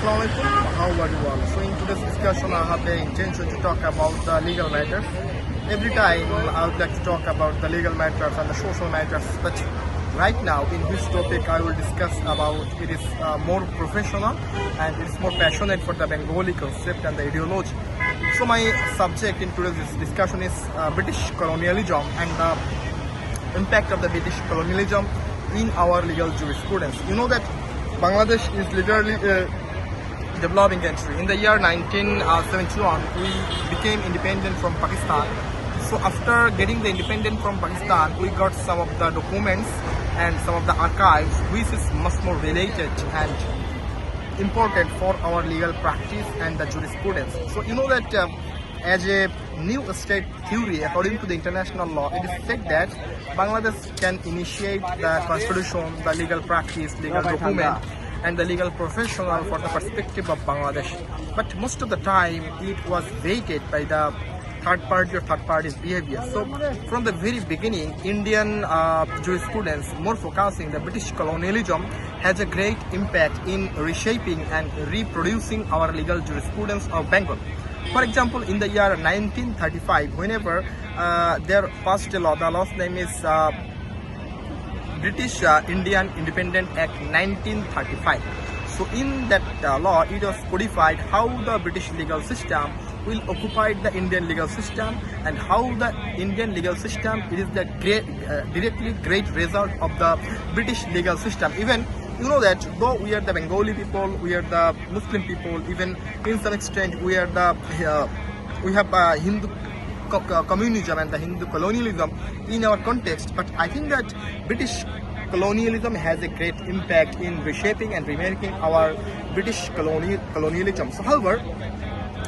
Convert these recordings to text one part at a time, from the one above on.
Assalamualaikum. How are you all? So in today's discussion, I have the intention to talk about the legal matters. Every time I would like to talk about the legal matters and the social matters, but right now in this topic I will discuss about it is more professional and it is more passionate for the Bengali concept and the ideology. So my subject in today's discussion is British colonialism and the impact of the British colonialism in our legal jurisprudence. You know that Bangladesh is literally a developing country. In the year 1971, we became independent from Pakistan. So after getting the independence from Pakistan, we got some of the documents and some of the archives, which is much more related and important for our legal practice and the jurisprudence. So you know that as a new state theory, according to the international law, it is said that Bangladesh can initiate the constitution, the legal practice, legal document, and the legal professional for the perspective of Bangladesh. But most of the time, it was weighted by the third party or third party's behavior. So from the very beginning, Indian jurisprudence, more focusing the British colonialism, has a great impact in reshaping and reproducing our legal jurisprudence of Bengal. For example, in the year 1935, whenever there passed a law, the law's name is British Indian Independent Act 1935. So in that law, it was codified how the British legal system will occupy the Indian legal system and how the Indian legal system it is the directly great result of the British legal system. Even you know that though we are the Bengali people, we are the Muslim people, even in some extent we are the we have Hindu communism and the Hindu colonialism in our context, but I think that British colonialism has a great impact in reshaping and remaking our British colonialism. So however,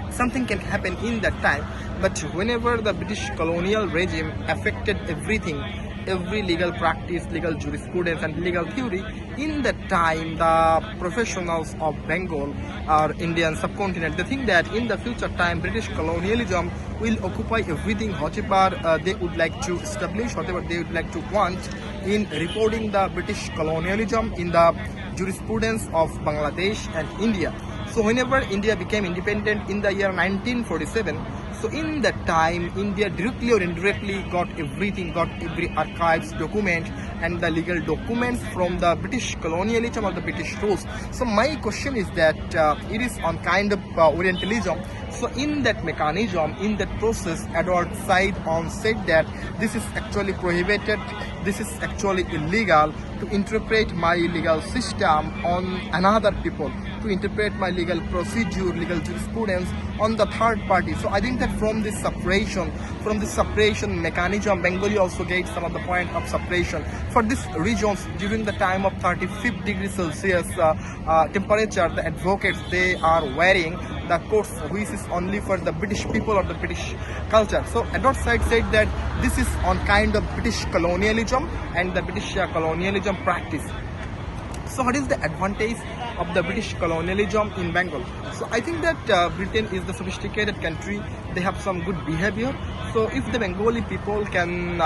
something can happen in that time, but whenever the British colonial regime affected everything, every legal practice, legal jurisprudence and legal theory, in that time the professionals of Bengal or Indian subcontinent, they think that in the future time British colonialism will occupy everything, whatever they would like to establish, whatever they would like to want in reporting the British colonialism in the jurisprudence of Bangladesh and India. So whenever India became independent in the year 1947, so in that time India directly or indirectly got everything, got every archives, document and the legal documents from the British colonialism or the British rules. So my question is that it is on kind of Orientalism. So in that mechanism, in that process, Edward side on said that this is actually prohibited, this is actually illegal to interpret my legal system on another people, to interpret my legal procedure, legal jurisprudence on the third party. So I think that from this separation mechanism, Bengali also gets some of the point of separation. For these regions, during the time of 35 degrees Celsius temperature, the advocates, they are wearing the coats which is only for the British people or the British culture. So Edward Said said that this is on kind of British colonialism and the British colonialism practice. So what is the advantage of the British colonialism in Bengal? So I think that Britain is the sophisticated country, they have some good behavior. So if the Bengali people can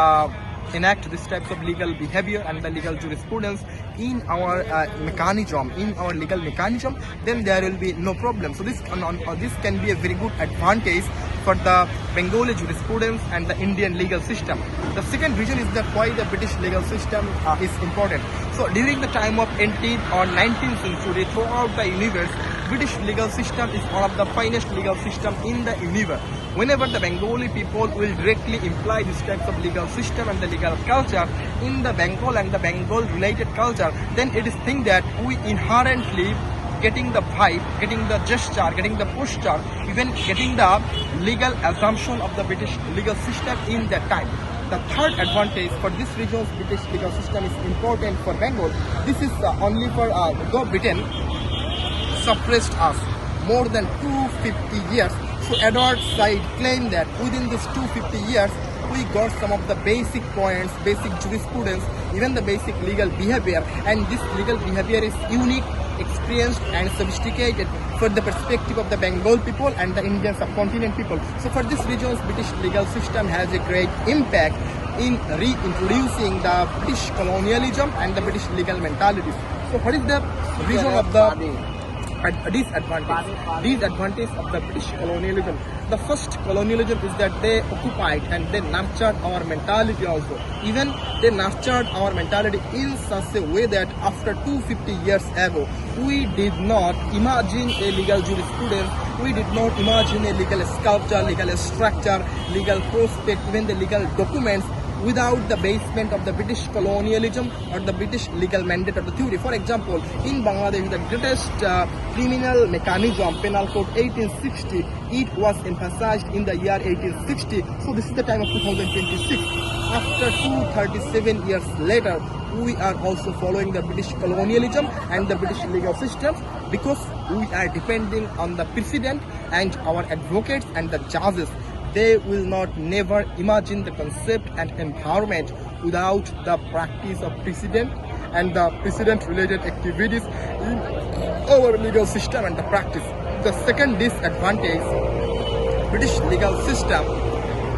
enact this types of legal behavior and the legal jurisprudence in our mechanism, in our legal mechanism, then there will be no problem. So this can be a very good advantage for the Bengali jurisprudence and the Indian legal system. The second reason is that why the British legal system is important. So during the time of 18th or 19th century, throughout the universe, British legal system is one of the finest legal system in the universe. Whenever the Bengali people will directly imply these types of legal system and the legal culture in the Bengal and the Bengal related culture, then it is thing that we inherently getting the vibe, getting the gesture, getting the posture, even getting the legal assumption of the British legal system in that time. The third advantage for this region's British legal system is important for Bengal. This is only for though Britain suppressed us more than 250 years. So Edward Said claimed that within these 250 years, we got some of the basic points, basic jurisprudence, even the basic legal behavior, and this legal behavior is unique, experienced and sophisticated for the perspective of the Bengal people and the Indian subcontinent people. So for this region's British legal system has a great impact in reintroducing the British colonialism and the British legal mentality. So what is the reason of the disadvantage of the British colonialism. The first colonialism is that they occupied and they nurtured our mentality also. Even they nurtured our mentality in such a way that after 250 years ago, we did not imagine a legal jurisprudence, we did not imagine a legal sculpture, legal structure, legal prospect, even the legal documents without the basement of the British colonialism or the British legal mandate or the theory. For example, in Bangladesh, the greatest criminal mechanism, Penal Code 1860, it was emphasized in the year 1860. So this is the time of 2026. After 237 years later, we are also following the British colonialism and the British legal system because we are depending on the precedent and our advocates and the judges. They will not never imagine the concept and empowerment without the practice of precedent and the precedent related activities in our legal system and the practice. The second disadvantage, British legal system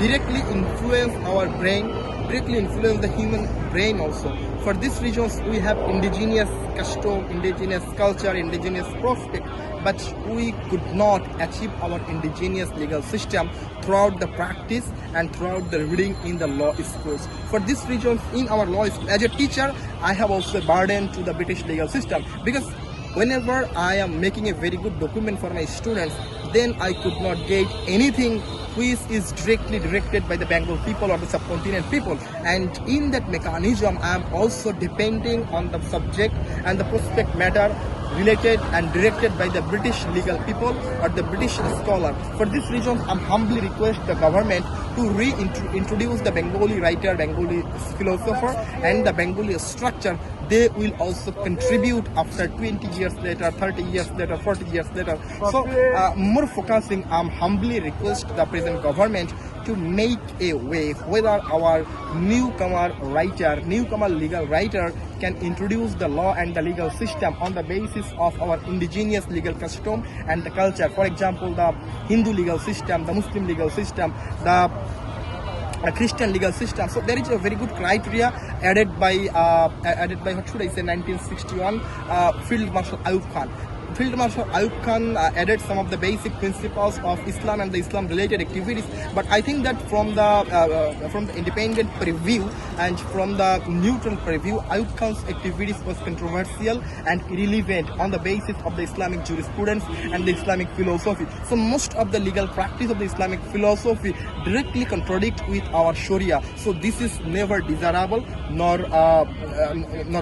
directly influence our brain, directly influence the human brain also. For these reasons, we have indigenous custom, indigenous culture, indigenous prospect, but we could not achieve our indigenous legal system throughout the practice and throughout the reading in the law schools. For these reasons, in our law school, as a teacher, I have also a burden to the British legal system because whenever I am making a very good document for my students, then I could not get anything which is directly directed by the Bengal people or the subcontinent people. And in that mechanism, I am also depending on the subject and the prospect matter related and directed by the British legal people or the British scholar. For this reason, I humbly request the government to reintroduce the Bengali writer, Bengali philosopher and the Bengali structure. They will also contribute after 20 years later, 30 years later, 40 years later. So more focusing, I humbly request the present government to make a way whether our newcomer writer, newcomer legal writer can introduce the law and the legal system on the basis of our indigenous legal custom and the culture. For example, the Hindu legal system, the Muslim legal system, the Christian legal system. So there is a very good criteria added by what should I say, 1961 Field Marshal Ayub Khan. Field Marshal Ayub Khan added some of the basic principles of Islam and the Islam related activities, but I think that from the independent preview and from the neutral preview, Ayub Khan's activities was controversial and irrelevant on the basis of the Islamic jurisprudence and the Islamic philosophy. So most of the legal practice of the Islamic philosophy directly contradict with our Sharia. So this is never desirable nor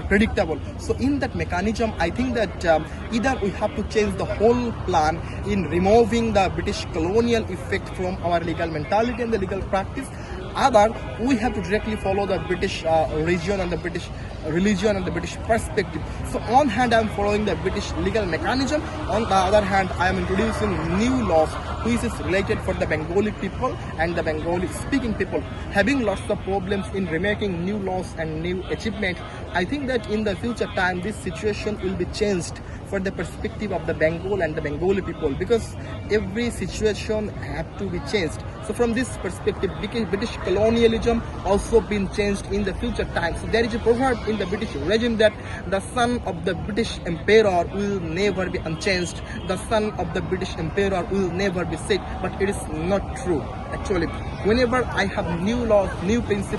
predictable. So in that mechanism, I think that either we have to change the whole plan in removing the British colonial effect from our legal mentality and the legal practice. Other, we have to directly follow the British region and the British religion and the British perspective. So on hand, I am following the British legal mechanism. On the other hand, I am introducing new laws which is related for the Bengali people and the Bengali speaking people. Having lots of problems in remaking new laws and new achievement, I think that in the future time, this situation will be changed for the perspective of the Bengal and the Bengali people, because every situation have to be changed. So from this perspective, British colonialism also been changed in the future time. So there is a proverb in the British regime that the son of the British emperor will never be unchanged. The son of the British emperor will never be sick. But it is not true. Actually, whenever I have new laws, new principles,